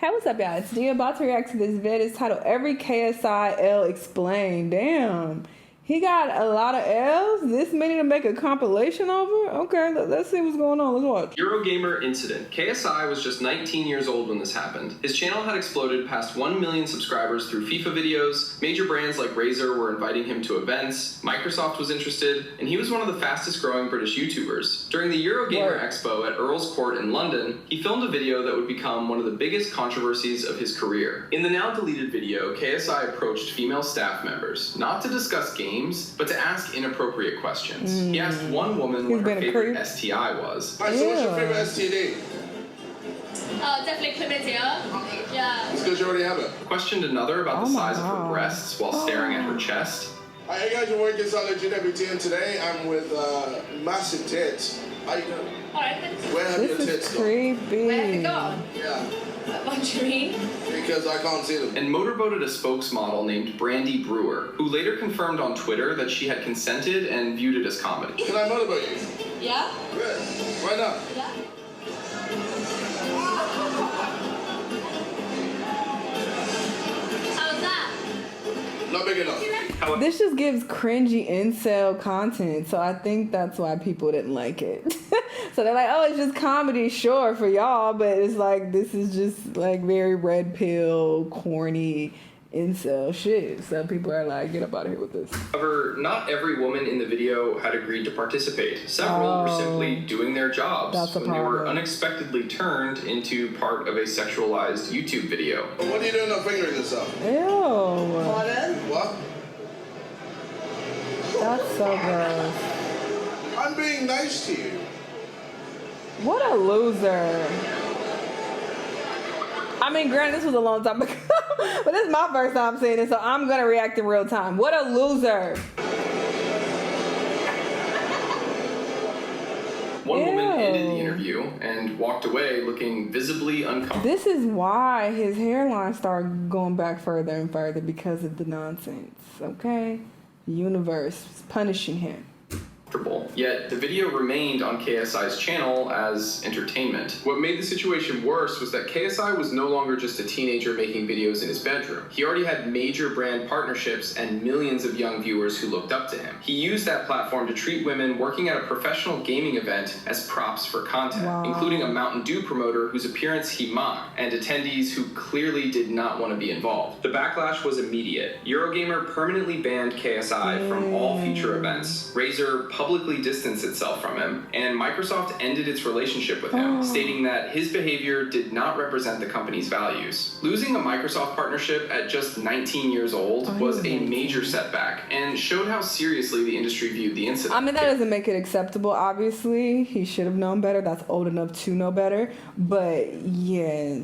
Hey, what's up, y'all? It's Dia about to react to this vid. It's titled Every KSI L Explained. Damn. He got a lot of L's? This many to make a compilation over? Okay, let's see what's going on. Let's watch. Eurogamer incident. KSI was just 19 years old when this happened. His channel had exploded past 1 million subscribers through FIFA videos. Major brands like Razer were inviting him to events. Microsoft was interested, and he was one of the fastest growing British YouTubers. During the Eurogamer Expo at Earl's Court in London, he filmed a video that would become one of the biggest controversies of his career. In the now deleted video, KSI approached female staff members, not to discuss games, but to ask inappropriate questions. He asked one woman what her favorite STI was. Alright, so what's your favorite STD? Definitely chlamydia. Yeah. It's because you already have it. Questioned another about the size of her breasts while staring at her chest. Hey guys, you're working Solid GWT, and today I'm with massive tits. How you doing? Alright, thanks. Where have your tits gone? Creepy. Where have they gone? Yeah. What do you mean? Because I can't see them. And motorboated a spokesmodel named Brandy Brewer, who later confirmed on Twitter that she had consented and viewed it as comedy. Can I motorboat you? Yeah? Good. Right now. Yeah? How's that? Not big enough. This just gives cringy incel content, so I think that's why people didn't like it. So they're like, oh, it's just comedy, sure, for y'all, but it's like, this is just like very red pill, corny incel shit. So people are like, get up out of here with this. However, not every woman in the video had agreed to participate. Several were simply doing their jobs when they were unexpectedly turned into part of a sexualized YouTube video. What are you doing not fingering yourself? Ew. Pardon? What? That's so gross. I'm being nice to you. What a loser. I mean, granted, this was a long time ago, but this is my first time seeing it, so I'm gonna react in real time. What a loser. One woman ended the interview and walked away looking visibly uncomfortable. This is why his hairline started going back further and further, because of the nonsense, okay? The universe is punishing him. Yet the video remained on KSI's channel as entertainment. What made the situation worse was that KSI was no longer just a teenager making videos in his bedroom. He already had major brand partnerships and millions of young viewers who looked up to him. He used that platform to treat women working at a professional gaming event as props for content, including a Mountain Dew promoter whose appearance he mocked, and attendees who clearly did not want to be involved. The backlash was immediate. Eurogamer permanently banned KSI from all future events. Razer publicly distanced itself from him, and Microsoft ended its relationship with him, stating that his behavior did not represent the company's values. Losing a Microsoft partnership at just 19 years old was a major setback and showed how seriously the industry viewed the incident. I mean, that doesn't make it acceptable, obviously. He should have known better. That's old enough to know better. But yeah,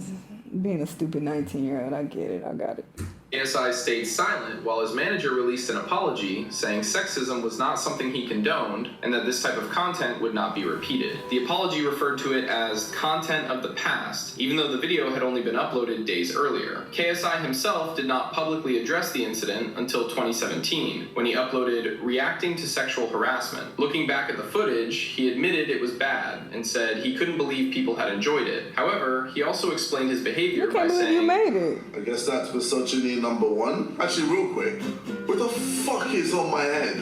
being a stupid 19-year-old, I get it. I got it. KSI stayed silent while his manager released an apology saying sexism was not something he condoned and that this type of content would not be repeated. The apology referred to it as content of the past, even though the video had only been uploaded days earlier. KSI himself did not publicly address the incident until 2017, when he uploaded reacting to sexual harassment. Looking back at the footage, he admitted it was bad and said he couldn't believe people had enjoyed it. However, he also explained his behavior by saying, you made it. I guess that's misogyny number one. Actually, real quick, what the fuck is on my head?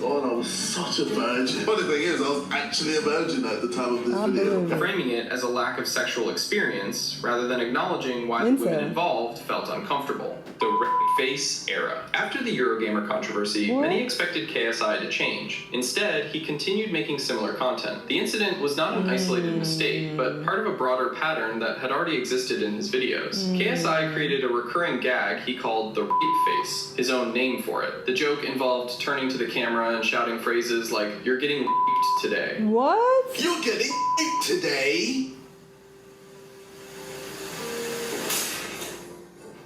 Oh, I was such a virgin. Funny thing is, I was actually a virgin at the time of this video. Framing it as a lack of sexual experience, rather than acknowledging why the women involved felt uncomfortable. The red face era. After the Eurogamer controversy, many expected KSI to change. Instead, he continued making similar content. The incident was not an isolated mistake, but part of a broader pattern that had already existed in his videos. KSI created a recurring gag he called the rape face, his own name for it. The joke involved turning to the camera and shouting phrases like, "You're getting raped today." What? You're getting raped today?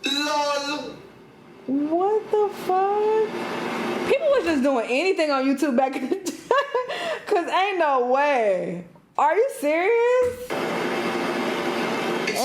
LOL. What the fuck? People was just doing anything on YouTube back in the day. Cause ain't no way. Are you serious?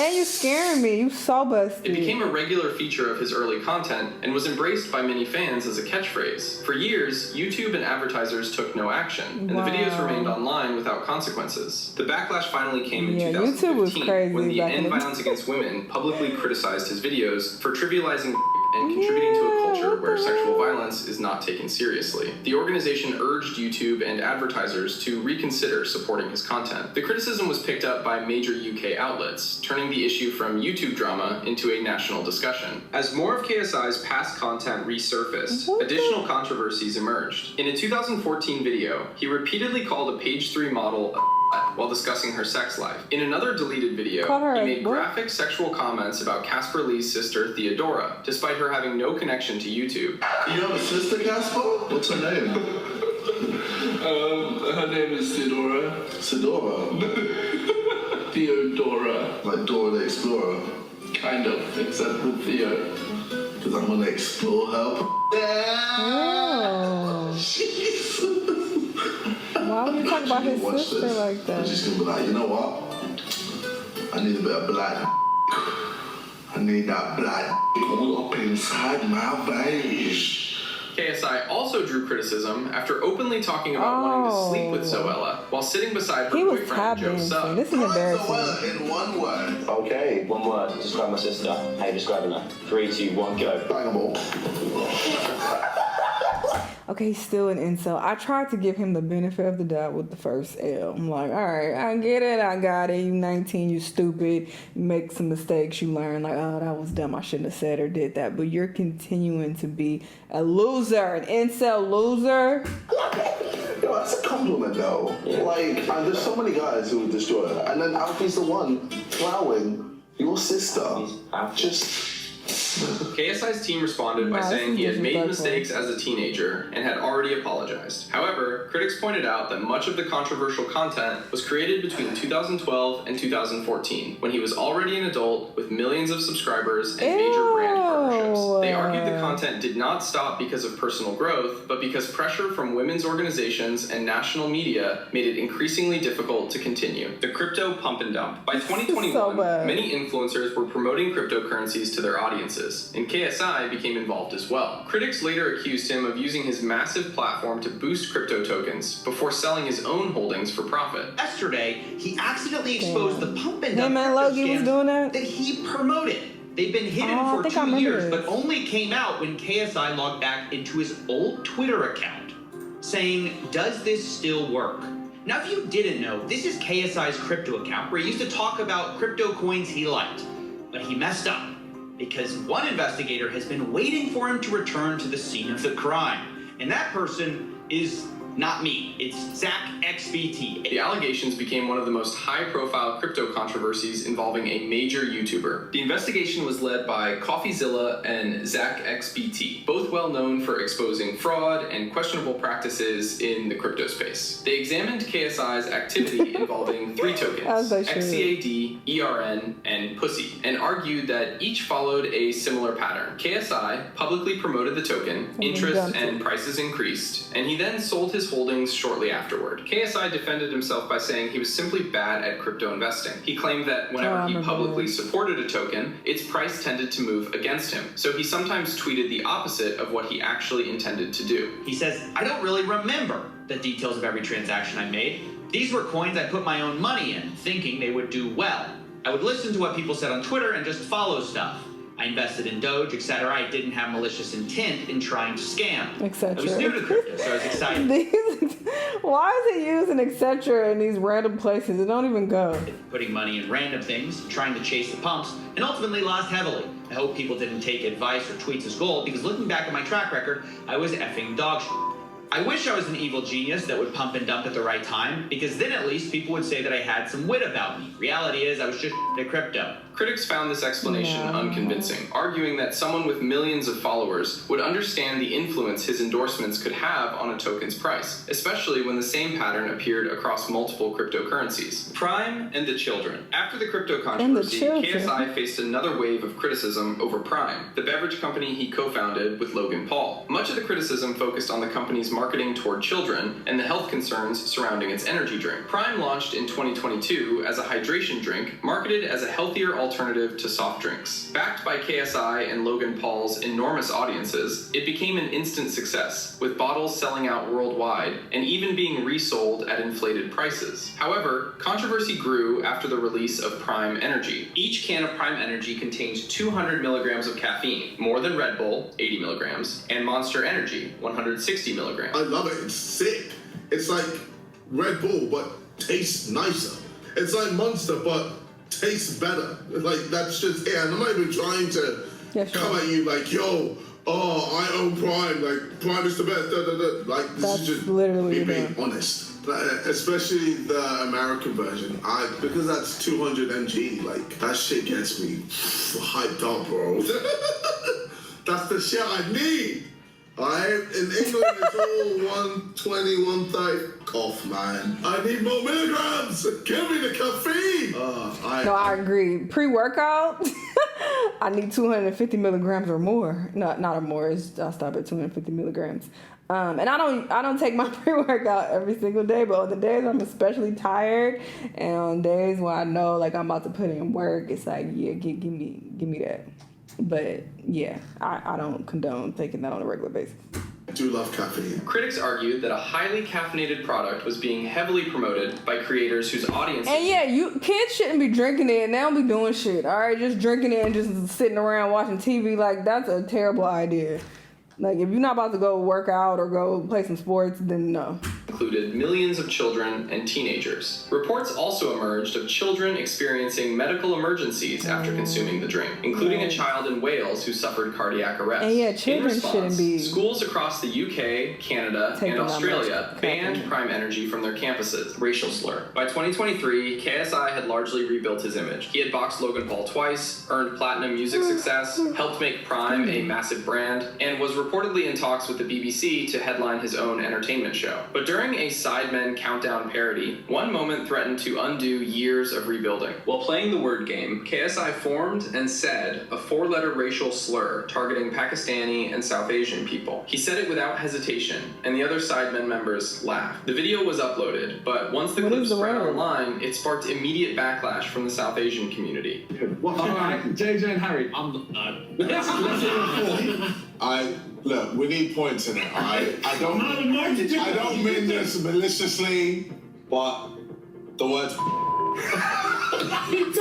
Man, you scaring me. You so busted. It became a regular feature of his early content and was embraced by many fans as a catchphrase. For years, YouTube and advertisers took no action, and the videos remained online without consequences. The backlash finally came in 2015 YouTube was crazy when the End Violence Against Women publicly criticized his videos for trivializing and contributing to a culture where sexual violence is not taken seriously. The organization urged YouTube and advertisers to reconsider supporting his content. The criticism was picked up by major UK outlets, turning the issue from YouTube drama into a national discussion. As more of KSI's past content resurfaced, additional controversies emerged. In a 2014 video, he repeatedly called a page 3 model a while discussing her sex life. In another deleted video, he made graphic sexual comments about Casper Lee's sister Theodora, despite her having no connection to YouTube. You have a sister, Casper? What's her name? Her name is Theodora. Sedora? Theodora. Like Dora the Explorer? Kind of, except with Theo. Because I'm gonna explore her. Oh. Jesus. Why would you talk about his Watch sister this. like I'm that? just gonna be like, you know what? I need a bit of black. I need that black all up inside my veins. KSI also drew criticism after openly talking about wanting to sleep with Zoella while sitting beside her He was boyfriend tap Joe dancing. Sugg. This is embarrassing. Zoella in one word. Okay, one word. Describe my sister. How you describing her? 3, 2, 1, go. Bangable. Okay, he's still an incel. I tried to give him the benefit of the doubt with the first L. I'm like, all right, I get it, I got it. You 19, you stupid. You make some mistakes, you learn like, oh, that was dumb. I shouldn't have said or did that. But you're continuing to be a loser, an incel loser. Yo, that's a compliment though. Like, and there's so many guys who would destroy her. And then Alfie's the one plowing your sister. Just... KSI's team responded by saying he had made mistakes as a teenager and had already apologized. However, critics pointed out that much of the controversial content was created between 2012 and 2014, when he was already an adult with millions of subscribers and major brand partnerships. They argued the content did not stop because of personal growth, but because pressure from women's organizations and national media made it increasingly difficult to continue. The crypto pump and dump. By 2021, many influencers were promoting cryptocurrencies to their audiences, and KSI became involved as well. Critics later accused him of using his massive platform to boost crypto tokens before selling his own holdings for profit. Yesterday, he accidentally exposed the pump and dump Logie was doing that he promoted. They've been hidden for 2 years, but only came out when KSI logged back into his old Twitter account, saying, "Does this still work?" Now, if you didn't know, this is KSI's crypto account where he used to talk about crypto coins he liked, but he messed up, because one investigator has been waiting for him to return to the scene of the crime. And that person is not me. It's Zach XBT. The allegations became one of the most high-profile crypto controversies involving a major YouTuber. The investigation was led by CoffeeZilla and Zach XBT, both well known for exposing fraud and questionable practices in the crypto space. They examined KSI's activity involving 3 tokens, XCAD, ERN, and Pussy, and argued that each followed a similar pattern. KSI publicly promoted the token, interest and prices increased, and he then sold his holdings shortly afterward. KSI defended himself by saying he was simply bad at crypto investing. He claimed that whenever he publicly supported a token, its price tended to move against him. So he sometimes tweeted the opposite of what he actually intended to do. He says, "I don't really remember the details of every transaction I made. These were coins I put my own money in, thinking they would do well. I would listen to what people said on Twitter and just follow stuff. I invested in Doge, etc. I didn't have malicious intent in trying to scam. Etc. I was new to crypto, so I was excited." Why is it using etc. in these random places? It don't even go. Putting money in random things, trying to chase the pumps, and ultimately lost heavily. I hope people didn't take advice or tweets as gold, because looking back at my track record, I was effing dog shit. I wish I was an evil genius that would pump and dump at the right time, because then at least people would say that I had some wit about me. Reality is I was just at crypto. Critics found this explanation unconvincing, arguing that someone with millions of followers would understand the influence his endorsements could have on a token's price, especially when the same pattern appeared across multiple cryptocurrencies. Prime and the children. After the crypto controversy, KSI faced another wave of criticism over Prime, the beverage company he co-founded with Logan Paul. Much of the criticism focused on the company's marketing toward children and the health concerns surrounding its energy drink. Prime launched in 2022 as a hydration drink, marketed as a healthier alternative alternative to soft drinks. Backed by KSI and Logan Paul's enormous audiences, it became an instant success, with bottles selling out worldwide and even being resold at inflated prices. However, controversy grew after the release of Prime Energy. Each can of Prime Energy contains 200 milligrams of caffeine, more than Red Bull, 80 milligrams, and Monster Energy, 160 milligrams. I love it. It's sick. It's like Red Bull, but tastes nicer. It's like Monster, but tastes better. Like, that's just it. And I'm not even trying to come at you like, yo, I own Prime. Like, Prime is the best. Da, da, da. Like, this That's is just literally me being honest. Especially the American version. Because that's 200 mg. Like, that shit gets me hyped up, bro. That's the shit I need. In England, it's all 120, 130. Cough, man. I need more milligrams. Give me the caffeine. No, I agree. Pre-workout, I need 250 milligrams or more. Not or more. I stop at 250 milligrams. And I don't take my pre-workout every single day, but on the days I'm especially tired, and on days when I know like I'm about to put in work, it's like, yeah, give me that. But yeah, I don't condone taking that on a regular basis. I do love caffeine. Critics argued that a highly caffeinated product was being heavily promoted by creators whose audiences... And yeah, kids shouldn't be drinking it, and they don't be doing shit, all right? Just drinking it and just sitting around watching TV, like, that's a terrible idea. Like, if you're not about to go work out or go play some sports, then no. Included millions of children and teenagers. Reports also emerged of children experiencing medical emergencies after consuming the drink, including a child in Wales who suffered cardiac arrest. And yeah, children shouldn't be... Schools across the UK, Canada, and Australia banned Prime Energy from their campuses. Racial slur. By 2023, KSI had largely rebuilt his image. He had boxed Logan Paul twice, earned platinum music success, helped make Prime a massive brand, and was reportedly in talks with the BBC to headline his own entertainment show. But during a Sidemen Countdown parody, one moment threatened to undo years of rebuilding. While playing the word game, KSI formed and said a 4-letter racial slur targeting Pakistani and South Asian people. He said it without hesitation, and the other Sidemen members laughed. The video was uploaded, but once the clip spread online, it sparked immediate backlash from the South Asian community. Alright, JJ and Harry, Look, we need points in it, alright? I don't mean this maliciously, but the word What is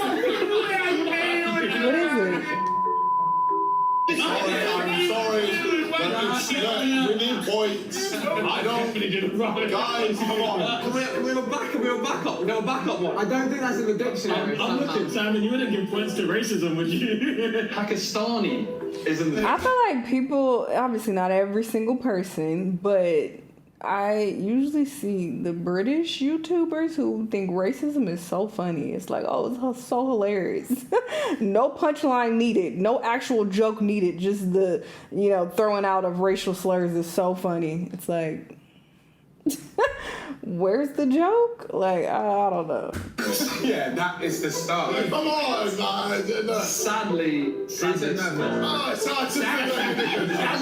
it? I'm sorry. We need points. I don't... Guys, come on. we have a backup one. I don't think that's in the dictionary. I'm looking, Simon, you wouldn't give points to racism, would you? Pakistani isn't the... I feel like people, obviously not every single person, but I usually see the British YouTubers who think racism is so funny. It's like, oh, it's so hilarious. No punchline needed. No actual joke needed. Just the, throwing out of racial slurs is so funny. It's like... Where's the joke? Like, I don't know. Yeah, that is the start. Come on, guys. Sadly, it's hard to as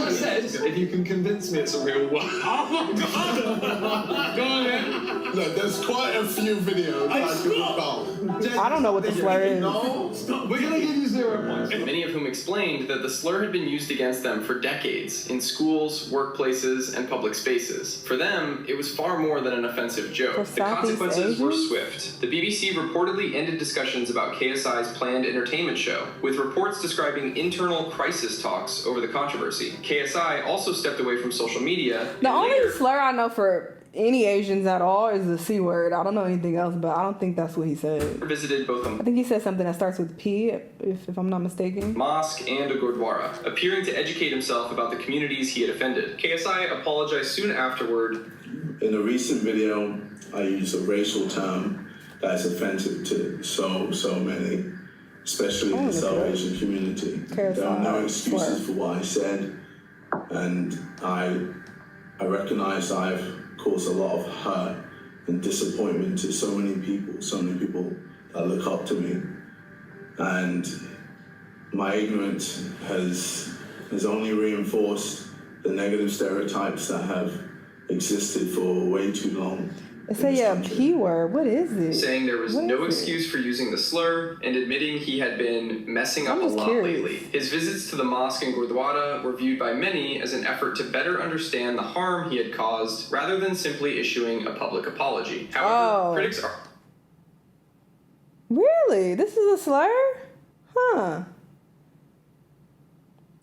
I said, if you can convince me it's a real one. Oh my god! Go on then. Look, there's quite a few videos I could have. I don't know what the slur is. No, stop. We're gonna give you 0 points. Many of whom explained that the slur had been used against them for decades in schools, workplaces, and public spaces. For them, it was far more than an offensive joke. The consequences were swift. The BBC reportedly ended discussions about KSI's planned entertainment show, with reports describing internal crisis talks over the controversy. KSI also stepped away from social media. The only slur I know for any Asians at all is the C word. I don't know anything else, but I don't think that's what he said. Visited both I think he said something that starts with P, if I'm not mistaken. Mosque and a Gurdwara, appearing to educate himself about the communities he had offended. KSI apologized soon afterward. In a recent video, I used a racial term that is offensive to so many, especially in the South Asian community. There are no excuses for what I said, and I recognize I've caused a lot of hurt and disappointment to so many people that look up to me, and my ignorance has only reinforced the negative stereotypes that have existed for way too long. It say yeah, P word. What is it? Saying there was What no is it? excuse for using the slur and admitting he had been messing up I'm a just lot curious. lately. His visits to the mosque and Gurdwara were viewed by many as an effort to better understand the harm he had caused rather than simply issuing a public apology. However, critics are... Really? This is a slur? Huh.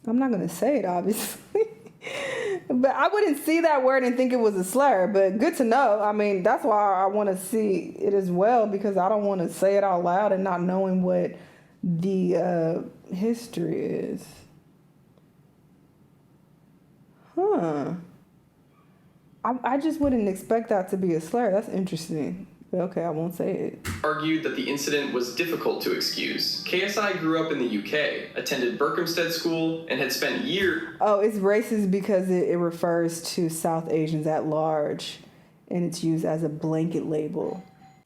I'm not going to say it, obviously. But I wouldn't see that word and think it was a slur. But good to know. I mean, that's why I want to see it as well, because I don't want to say it out loud and not knowing what the history is. Huh. I just wouldn't expect that to be a slur. That's interesting. Okay, I won't say it. Argued that the incident was difficult to excuse. KSI grew up in the UK, attended Berkhamsted School, and had spent years... Oh, it's racist because it refers to South Asians at large, and it's used as a blanket label.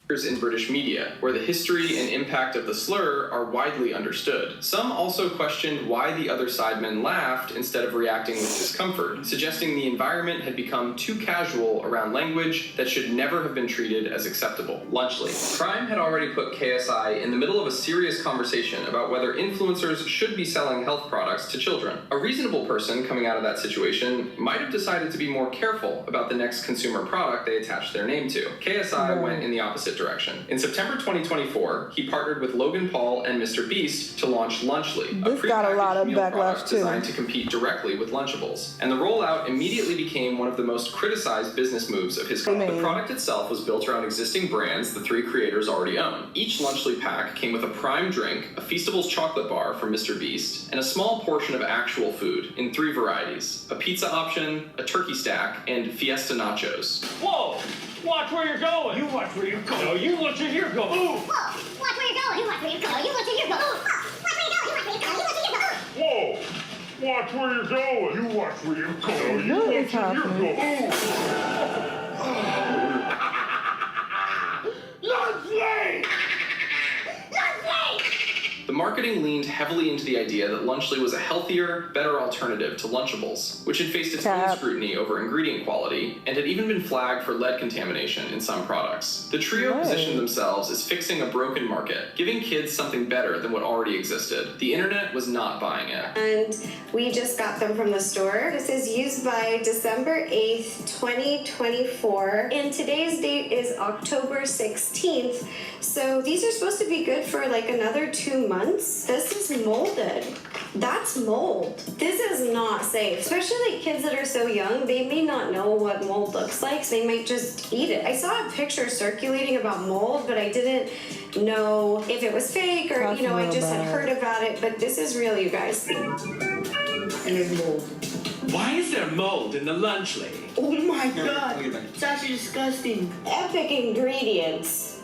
In British media, where the history and impact of the slur are widely understood. Some also questioned why the other sidemen laughed instead of reacting with discomfort, suggesting the environment had become too casual around language that should never have been treated as acceptable. Lunchly. Crime had already put KSI in the middle of a serious conversation about whether influencers should be selling health products to children. A reasonable person coming out of that situation might have decided to be more careful about the next consumer product they attached their name to. KSI went in the opposite direction. In September 2024, he partnered with Logan Paul and Mr. Beast to launch Lunchly, a prepackaged meal product designed to compete directly with Lunchables. And the rollout immediately became one of the most criticized business moves of his career. The product itself was built around existing brands the three creators already own. Each Lunchly pack came with a prime drink, a Feastables chocolate bar from Mr. Beast, and a small portion of actual food in 3 varieties: a pizza option, a turkey stack, and Fiesta nachos. Whoa! Watch where you're going! You watch where you're going! No, you watch where you're going! Ooh. Whoa! Watch where you're going! You watch where you're going! You watch where you're going! Ooh. Watch where you're going! You watch where you're going! You watch where you're going! Whoa! Watch where you're going! Lunchly! The marketing leaned heavily into the idea that Lunchly was a healthier, better alternative to Lunchables, which had faced its own scrutiny over ingredient quality and had even been flagged for lead contamination in some products. The trio positioned themselves as fixing a broken market, giving kids something better than what already existed. The internet was not buying it. And we just got them from the store. This is used by December 8th, 2024, and today's date is October 16th. So these are supposed to be good for like another 2 months. This is molded. That's mold. This is not safe, especially kids that are so young. They may not know what mold looks like, so they might just eat it. I saw a picture circulating about mold, but I didn't know if it was fake or, That's I just real had heard about it, but this is real, you guys. There's mold. Why is there mold in the Lunchly? Oh my god! It's actually disgusting. Epic ingredients.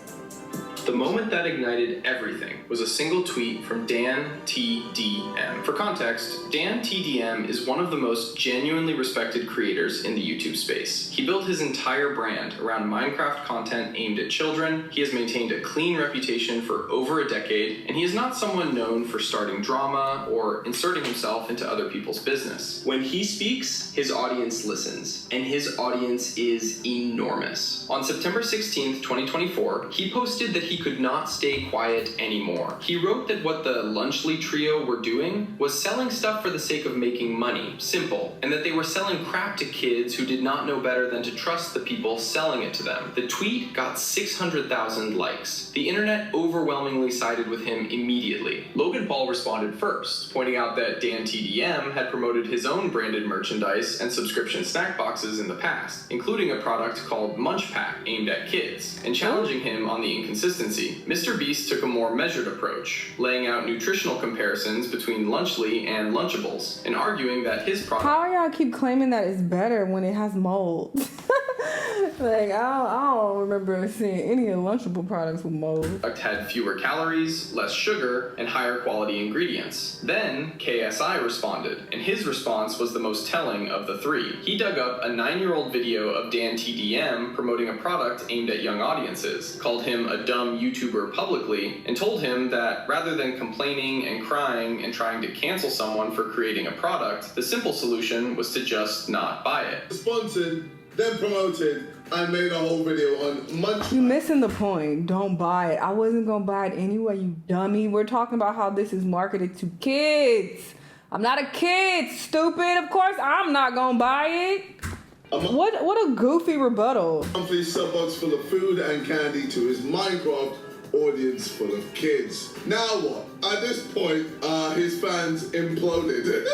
The moment that ignited everything was a single tweet from Dan TDM. For context, Dan TDM is one of the most genuinely respected creators in the YouTube space. He built his entire brand around Minecraft content aimed at children. He has maintained a clean reputation for over a decade, and he is not someone known for starting drama or inserting himself into other people's business. When he speaks, his audience listens, and his audience is enormous. On September 16th, 2024, he posted that he could not stay quiet anymore. He wrote that what the Lunchly trio were doing was selling stuff for the sake of making money, simple, and that they were selling crap to kids who did not know better than to trust the people selling it to them. The tweet got 600,000 likes. The internet overwhelmingly sided with him immediately. Logan Paul responded first, pointing out that Dan TDM had promoted his own branded merchandise and subscription snack boxes in the past, including a product called Munch Pack aimed at kids, and challenging him on the inconsistency. Mr. Beast took a more measured approach, laying out nutritional comparisons between Lunchly and Lunchables, and arguing that his product... How y'all keep claiming that it's better when it has mold? Like, I don't remember seeing any of Lunchable products with mold. Had fewer calories, less sugar, and higher quality ingredients. Then, KSI responded, and his response was the most telling of the three. He dug up a 9-year-old video of Dan TDM promoting a product aimed at young audiences, called him a dumb YouTuber publicly, and told him that rather than complaining and crying and trying to cancel someone for creating a product, the simple solution was to just not buy it. Sponsored, then promoted I made a whole video on Munch. You missing the point. Don't buy it. I wasn't gonna buy it anyway, you dummy. We're talking about how this is marketed to kids. I'm not a kid, stupid. Of course I'm not gonna buy it. What a goofy rebuttal. Monthly sub-box full of food and candy to his Minecraft audience full of kids. Now what? At this point, his fans imploded.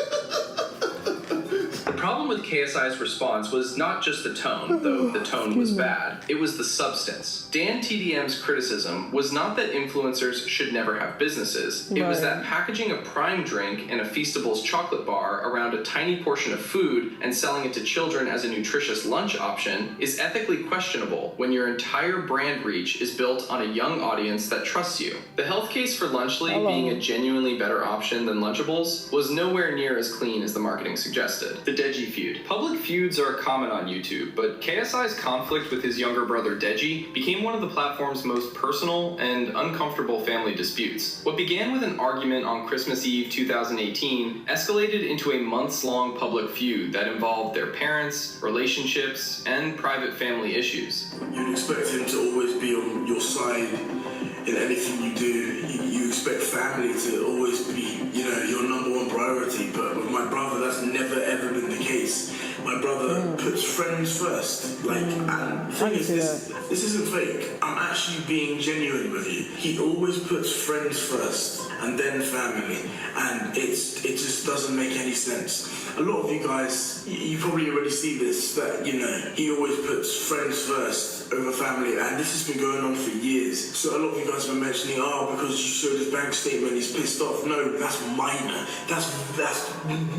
The problem with KSI's response was not just the tone, though the tone was bad. It was the substance. Dan TDM's criticism was not that influencers should never have businesses. It was that packaging a prime drink and a Feastables chocolate bar around a tiny portion of food and selling it to children as a nutritious lunch option is ethically questionable when your entire brand reach is built on a young audience that trusts you. The health case for Lunchly being a genuinely better option than Lunchables was nowhere near as clean as the marketing suggested. The Deji feud. Public feuds are common on YouTube, but KSI's conflict with his younger brother Deji became one of the platform's most personal and uncomfortable family disputes. What began with an argument on Christmas Eve 2018 escalated into a months-long public feud that involved their parents, relationships, and private family issues. You'd expect him to always be on your side in anything you do. You expect family to always be, your number one priority, but with my brother, that's never ever been the case. My brother puts friends first. And the thing is, this isn't fake. I'm actually being genuine with you. He always puts friends first and then family, and it just doesn't make any sense. A lot of you guys, you probably already see this, that, he always puts friends first over family, and this has been going on for years. So a lot of you guys were mentioning, because you showed his bank statement, he's pissed off. No, that's minor. That's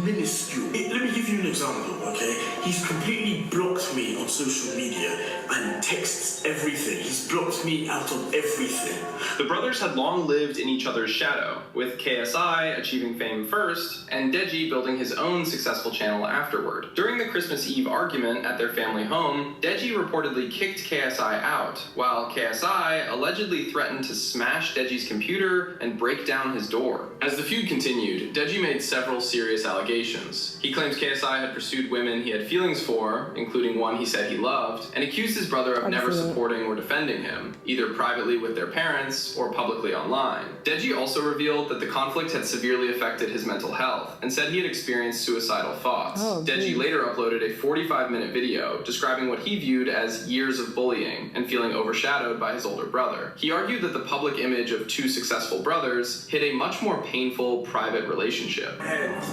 minuscule. Let me give you an example, okay? He's completely blocked me on social media and texts everything. He's blocked me out of everything. The brothers had long lived in each other's shadow, with KSI achieving fame first, and Deji building his own successful channel afterward. During the Christmas Eve argument at their family home, Deji reportedly kicked KSI out, while KSI allegedly threatened to smash Deji's computer and break down his door. As the feud continued, Deji made several serious allegations. He claims KSI had pursued women he had feelings for, including one he said he loved, and accused his brother of never supporting or defending him, either privately with their parents or publicly online. Deji also revealed that the conflict had severely affected his mental health, and said he had experienced suicidal thoughts. Deji later uploaded a 45-minute video describing what he viewed as years of bullying and feeling overshadowed by his older brother. He argued that the public image of two successful brothers hid a much more painful private relationship. And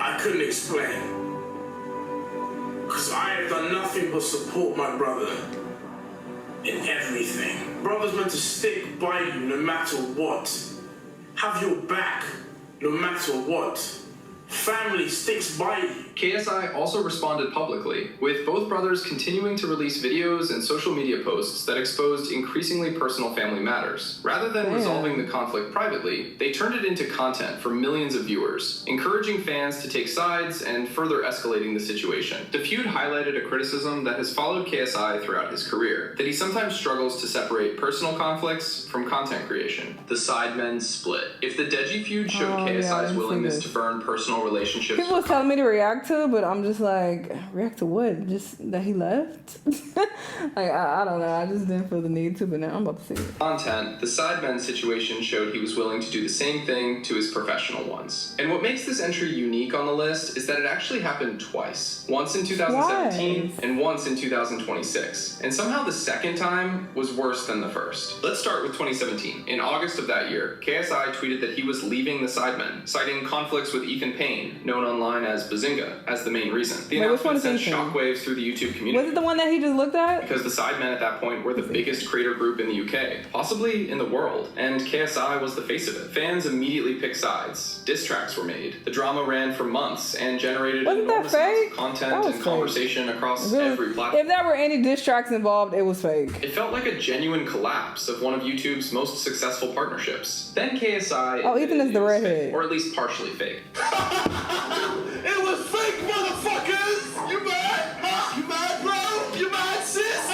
I couldn't explain. Because I have done nothing but support my brother in everything. Brother's meant to stick by you no matter what. Have your back no matter what. Family sticks by you. KSI also responded publicly, with both brothers continuing to release videos and social media posts that exposed increasingly personal family matters. Rather than resolving the conflict privately, they turned it into content for millions of viewers, encouraging fans to take sides and further escalating the situation. The feud highlighted a criticism that has followed KSI throughout his career, that he sometimes struggles to separate personal conflicts from content creation. The Sidemen split. If the Deji feud showed KSI's willingness to burn personal relationships... People was telling me to react to, but I'm just like, react to what? Just that he left? I don't know. I just didn't feel the need to, but now I'm about to see it. Content, the Sidemen situation showed he was willing to do the same thing to his professional ones. And what makes this entry unique on the list is that it actually happened twice. Once in 2017 and once in 2026. And somehow the second time was worse than the first. Let's start with 2017. In August of that year, KSI tweeted that he was leaving the Sidemen, citing conflicts with Ethan Payne, known online as Bazinga, as the main reason. The announcement sent shockwaves through the YouTube community. Was it the one that he just looked at? Because the Sidemen at that point were the biggest creator group in the UK, possibly in the world, and KSI was the face of it. Fans immediately picked sides. Diss tracks were made. The drama ran for months and generated enormous amounts of content and conversation across every platform. If there were any diss tracks involved, it was fake. It felt like a genuine collapse of one of YouTube's most successful partnerships. Then KSI... Oh, Ethan is the redhead. Or at least partially fake. It was fake, motherfuckers! You mad? Huh? You mad, bro? You mad, sis?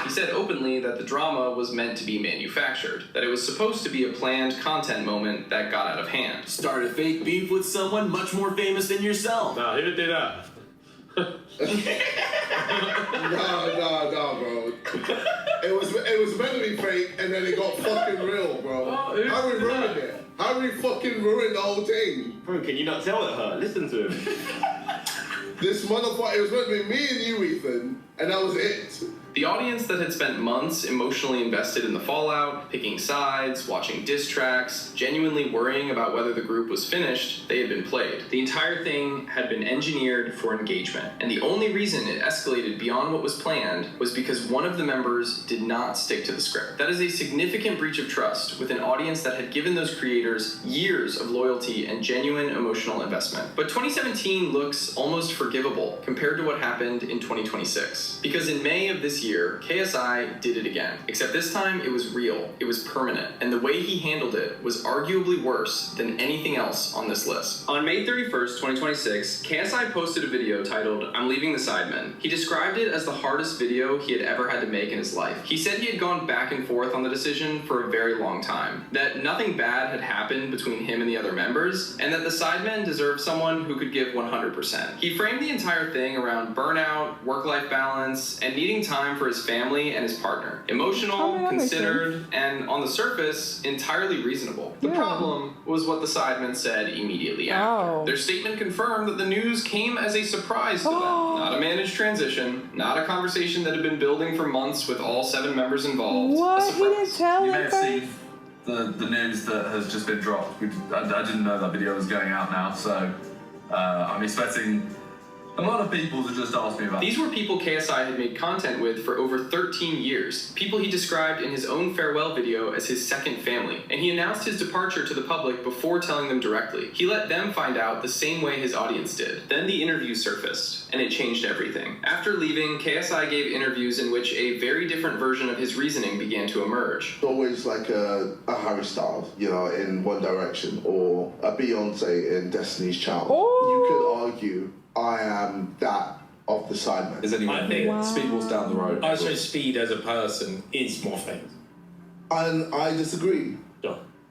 He said openly that the drama was meant to be manufactured, that it was supposed to be a planned content moment that got out of hand. Started fake beef with someone much more famous than yourself. Nah, he didn't do that. No, bro. It was meant to be fake, and then it got fucking real, bro. How we ruined it? How we fucking ruined the whole thing? Bro, can you not tell it hurt? Listen to him. This motherfucker, it was meant to be me and you, Ethan, and that was it. The audience that had spent months emotionally invested in the fallout, picking sides, watching diss tracks, genuinely worrying about whether the group was finished, they had been played. The entire thing had been engineered for engagement, and the only reason it escalated beyond what was planned was because one of the members did not stick to the script. That is a significant breach of trust with an audience that had given those creators years of loyalty and genuine emotional investment. But 2017 looks almost forgivable compared to what happened in 2026. Because in May of this year, KSI did it again. Except this time, it was real, it was permanent, and the way he handled it was arguably worse than anything else on this list. On May 31st, 2026, KSI posted a video titled, "I'm Leaving the Sidemen." He described it as the hardest video he had ever had to make in his life. He said he had gone back and forth on the decision for a very long time, that nothing bad had happened between him and the other members, and that the Sidemen deserved someone who could give 100%. He framed the entire thing around burnout, work-life balance, and needing time for his family and his partner. Emotional, considered, and on the surface, entirely reasonable. The problem was what the Sidemen said immediately after. Their statement confirmed that the news came as a surprise to them. Not a managed transition, not a conversation that had been building for months with all 7 members involved. What? He didn't tell You them may have seen the news that has just been dropped. I didn't know that video was going out now, so I'm expecting a lot of people to just ask me about These were people KSI had made content with for over 13 years. People he described in his own farewell video as his second family. And he announced his departure to the public before telling them directly. He let them find out the same way his audience did. Then the interview surfaced, and it changed everything. After leaving, KSI gave interviews in which a very different version of his reasoning began to emerge. Always like a Harry Styles, you know, in One Direction, or a Beyonce in Destiny's Child. You could argue I am that of the Sidemen. Is anyone? I think Speed was down the road. I say Speed as a person is more famous. And I disagree.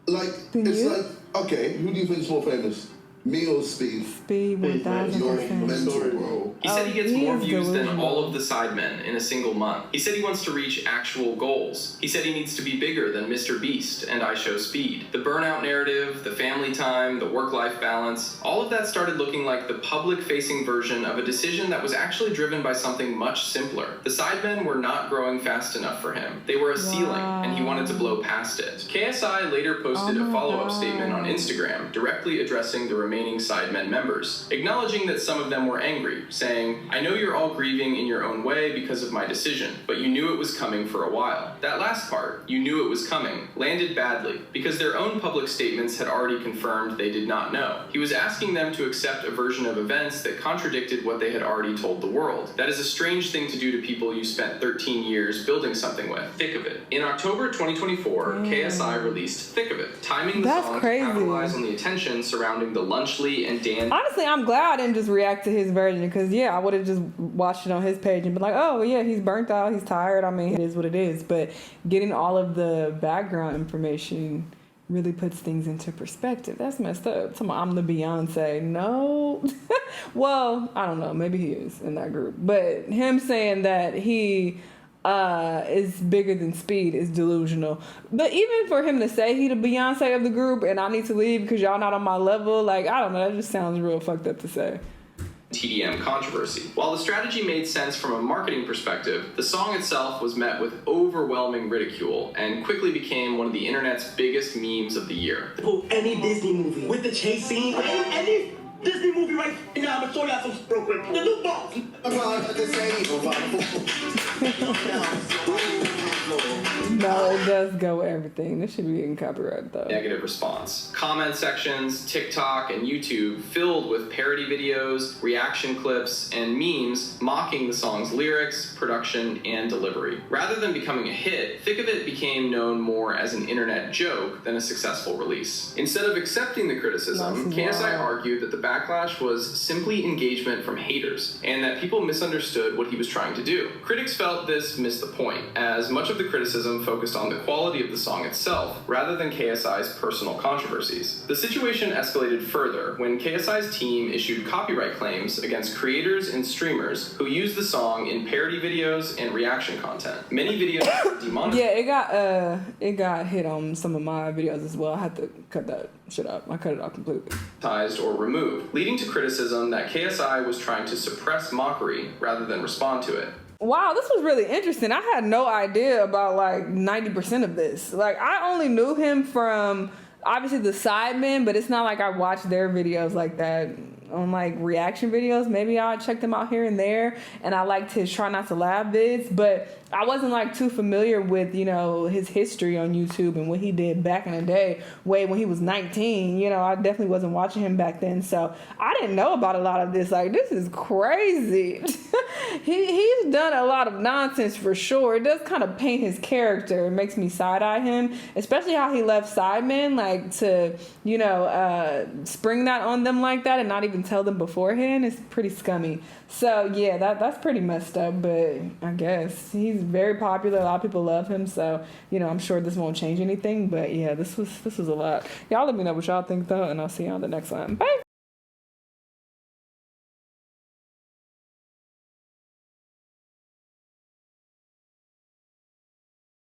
Like, it's like, okay, who do you think is more famous? Me or Speed? Speed 1000%. You're mental, bro. He said he gets more views than all of the Sidemen in a single month. He said he wants to reach actual goals. He said he needs to be bigger than Mr. Beast and I Show Speed. The burnout narrative, the family time, the work-life balance, all of that started looking like the public-facing version of a decision that was actually driven by something much simpler. The Sidemen were not growing fast enough for him. They were a ceiling, and he wanted to blow past it. KSI later posted a follow-up statement on Instagram, directly addressing the remaining Sidemen members, acknowledging that some of them were angry, saying, "I know you're all grieving in your own way because of my decision, but you knew it was coming for a while." That last part, "you knew it was coming," landed badly, because their own public statements had already confirmed they did not know. He was asking them to accept a version of events that contradicted what they had already told the world. That is a strange thing to do to people you spent 13 years building something with. Thick of It. In October 2024, KSI released Thick of It, timing the song to capitalize on the attention surrounding the Lunchley and Dan. Honestly, I'm glad I didn't just react to his version, because I would have just watched it on his page and been like, oh yeah, he's burnt out, he's tired. I mean, it is what it is. But getting all of the background information really puts things into perspective. That's messed up. I'm the Beyonce. No. Well, I don't know. Maybe he is in that group. But him saying that he is bigger than Speed is delusional. But even for him to say he the Beyonce of the group and I need to leave because y'all not on my level, like, I don't know, that just sounds real fucked up to say. TDM controversy. While the strategy made sense from a marketing perspective, the song itself was met with overwhelming ridicule and quickly became one of the internet's biggest memes of the year. Any Disney movie with the chase scene, any Disney movie right now, I'm gonna show y'all some real quick. The new boss. No, it does go with everything. This should be getting copyrighted though. Negative response. Comment sections, TikTok, and YouTube filled with parody videos, reaction clips, and memes mocking the song's lyrics, production, and delivery. Rather than becoming a hit, Thick of It became known more as an internet joke than a successful release. Instead of accepting the criticism, KSI argued that the backlash was simply engagement from haters, and that people misunderstood what he was trying to do. Critics felt this missed the point, as much of the criticism focused on the quality of the song itself, rather than KSI's personal controversies. The situation escalated further when KSI's team issued copyright claims against creators and streamers who used the song in parody videos and reaction content. Many videos were demonetized. Yeah, it got hit on some of my videos as well. I had to cut that shit up. I cut it out completely. Or removed, leading to criticism that KSI was trying to suppress mockery rather than respond to it. Wow, this was really interesting. I had no idea about like 90% of this. Like, I only knew him from obviously the Sidemen, but it's not like I watched their videos like that on like reaction videos. Maybe I checked them out here and there, and I liked his Try Not to Laugh vids, but I wasn't like too familiar with, you know, his history on YouTube and what he did back in the day, way when he was 19. You know, I definitely wasn't watching him back then, so I didn't know about a lot of this. Like, this is crazy. He's done a lot of nonsense for sure. It does kind of paint his character. It makes me side-eye him, especially how he left Sidemen, like, to, you know, spring that on them like that and not even tell them beforehand. It's pretty scummy. So yeah, that's pretty messed up, but I guess he's very popular. A lot of people love him, so, you know, I'm sure this won't change anything. But yeah, this was a lot. Y'all let me know what y'all think though, and I'll see you on the next one. Bye.